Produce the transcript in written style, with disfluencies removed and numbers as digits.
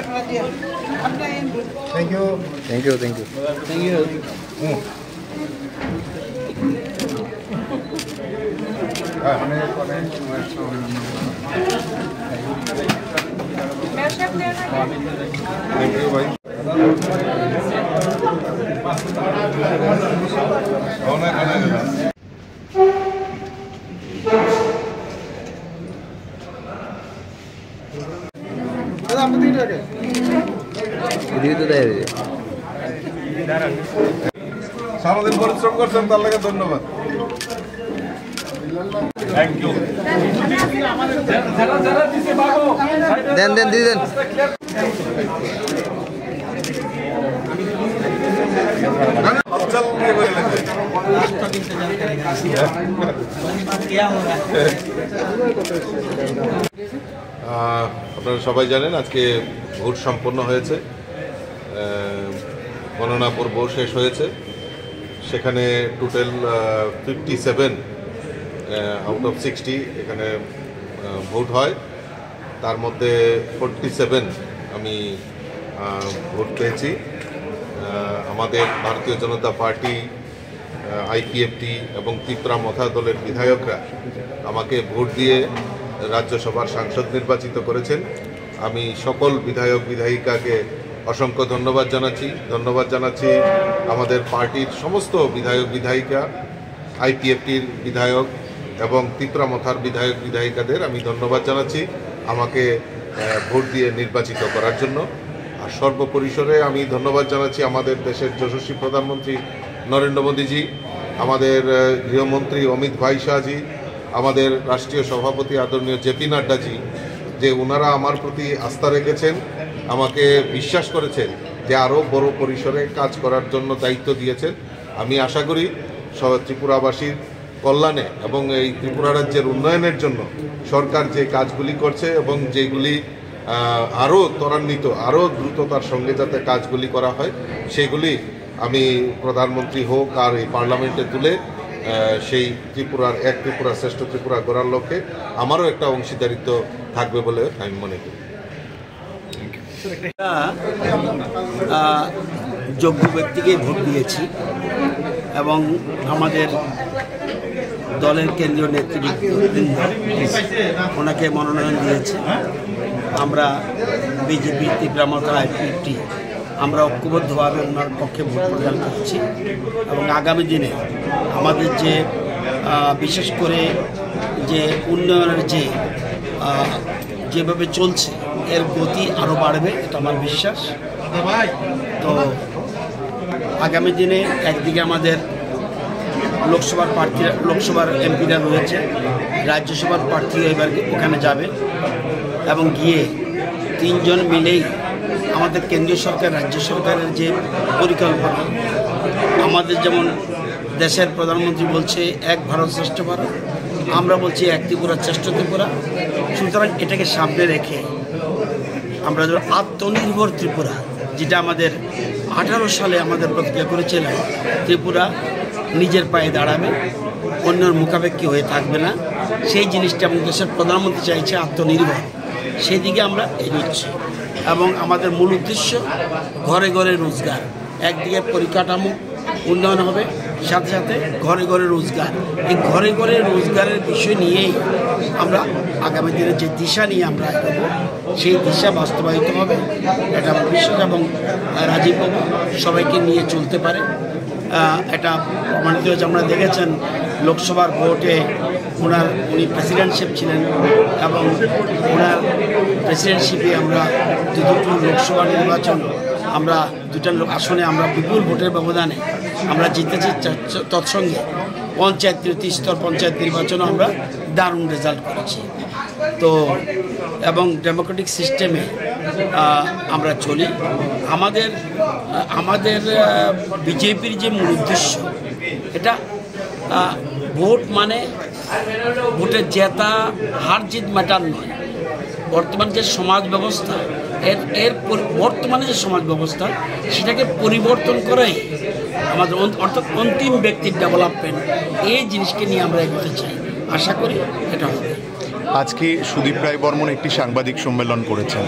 Thank you. Thank you. Thank you. Thank you. Thank you, bhai. সারাদিন পরিশ্রম করছেন তার লাগে ধন্যবাদ। Thank you. দেন দিয়ে দেন। আপনারা সবাই জানেন আজকে ভোট সম্পন্ন হয়েছে, গণনা পর্ব শেষ হয়েছে। সেখানে টোটাল 57 আউট অফ 60 এখানে ভোট হয়। তার মধ্যে 47 আমি ভোট পেয়েছি। আমাদের ভারতীয় জনতা পার্টি, আইপিএফটি এবং ত্রিপুরা মথা দলের বিধায়করা আমাকে ভোট দিয়ে রাজ্যসভার সাংসদ নির্বাচিত করেছেন। আমি সকল বিধায়ক বিধায়িকাকে অসংখ্য ধন্যবাদ জানাচ্ছি। আমাদের পার্টির সমস্ত বিধায়ক বিধায়িকা, আইপিএফটির বিধায়ক এবং ত্রিপুরা মথার বিধায়ক বিধায়িকাদের আমি ধন্যবাদ জানাচ্ছি আমাকে ভোট দিয়ে নির্বাচিত করার জন্য। আর সর্বপরিসরে আমি ধন্যবাদ জানাচ্ছি আমাদের দেশের যশস্বী প্রধানমন্ত্রী নরেন্দ্র মোদীজি, আমাদের গৃহমন্ত্রী অমিত ভাই শাহজি, আমাদের রাষ্ট্রীয় সভাপতি আদরণীয় জেপি নাড্ডাজি, যে ওনারা আমার প্রতি আস্থা রেখেছেন, আমাকে বিশ্বাস করেছেন যে আরও বড় পরিসরে কাজ করার জন্য দায়িত্ব দিয়েছেন। আমি আশা করি ত্রিপুরাবাসীর কল্যাণে এবং এই ত্রিপুরা রাজ্যের উন্নয়নের জন্য সরকার যে কাজগুলি করছে এবং যেগুলি আরও ত্বরান্বিত, আরও দ্রুততার সঙ্গে যাতে কাজগুলি করা হয়, সেগুলি আমি প্রধানমন্ত্রী হোক আর এই পার্লামেন্টে তুলে সেই ত্রিপুরার এক ত্রিপুরা শ্রেষ্ঠ ত্রিপুরা গড়ার লক্ষ্যে আমারও একটা অংশীদারিত্ব থাকবে বলে আমি মনে করি। যোগ্য ব্যক্তিকে ভোট দিয়েছি এবং আমাদের দলের কেন্দ্রীয় নেতৃবৃন্দ ওনাকে মনোনয়ন দিয়েছে। আমরা বিজেপি, ত্রিপুরা মথা, আইপিএফটি আমরা ঐক্যবদ্ধভাবে ওনার পক্ষে ভোট প্রদান করছি এবং আগামী দিনে আমাদের যে বিশেষ করে যে উন্নয়নের যেভাবে চলছে এর গতি আরও বাড়বে, এটা আমার বিশ্বাস। তো আগামী দিনে একদিকে আমাদের লোকসভার এমপিরা রয়েছে, রাজ্যসভার প্রার্থী এবার ওখানে যাবে এবং গিয়ে তিনজন মিলেই আমাদের কেন্দ্রীয় সরকার, রাজ্য সরকারের যে পরিকল্পনা, আমাদের যেমন দেশের প্রধানমন্ত্রী বলছে এক ভারত শ্রেষ্ঠ ভারত, আমরা বলছি এক ত্রিপুরা শ্রেষ্ঠ ত্রিপুরা। সুতরাং এটাকে সামনে রেখে আমরা আত্মনির্ভর ত্রিপুরা, যেটা আমাদের 18 সালে আমাদের প্রতিজ্ঞা করেছিলাম, ত্রিপুরা নিজের পায়ে দাঁড়াবে, অন্যের মুখাপেক্ষী হয়ে থাকবে না, সেই জিনিসটা আমাদের দেশের প্রধানমন্ত্রী চাইছে আত্মনির্ভর, সেই দিকে আমরা এগোচ্ছি। এবং আমাদের মূল উদ্দেশ্য ঘরে ঘরে রোজগার, একদিকে পরিকাঠামো উন্নয়ন হবে, সাথে সাথে ঘরে ঘরে রোজগার। এই ঘরে ঘরে রোজগারের বিষয় নিয়েই আমরা আগামী দিনে যে দিশা নিয়ে আমরা এগোবো, সেই দিশা বাস্তবায়িত হবে। এটা ভবিষ্যৎ এবং রাজীব বাবু সবাইকে নিয়ে চলতে পারে, এটা প্রমাণিত হয়েছে। আমরা দেখেছেন লোকসভার ভোটে উনি প্রেসিডেন্টশিপ ছিলেন এবং ওনার প্রেসিডেন্টশিপে আমরা দুটো লোকসভা নির্বাচন, আমরা দুটা আসনে আমরা বিপুল ভোটের ব্যবধানে আমরা জিতেছি। তৎসঙ্গে পঞ্চায়েত, তৃতীয় স্তর পঞ্চায়েত নির্বাচনে আমরা দারুণ রেজাল্ট করেছি। তো এবং ডেমোক্রেটিক সিস্টেমে আমরা চলি। আমাদের বিজেপির যে মূল উদ্দেশ্য, এটা ভোট মানে ভোটের জেতা হার জিত ম্যাটার নয়। বর্তমান যে সমাজ ব্যবস্থা, বর্তমানে যে সমাজ ব্যবস্থা, সেটাকে পরিবর্তন করাই আমাদের অর্থাৎ অন্তিম ব্যক্তির ডেভেলপমেন্ট, এই জিনিসকে নিয়ে আমরা এগোতে চাই। আশা করি এটা হবে। আজকে সুদীপ রায় বর্মন একটি সাংবাদিক সম্মেলন করেছেন।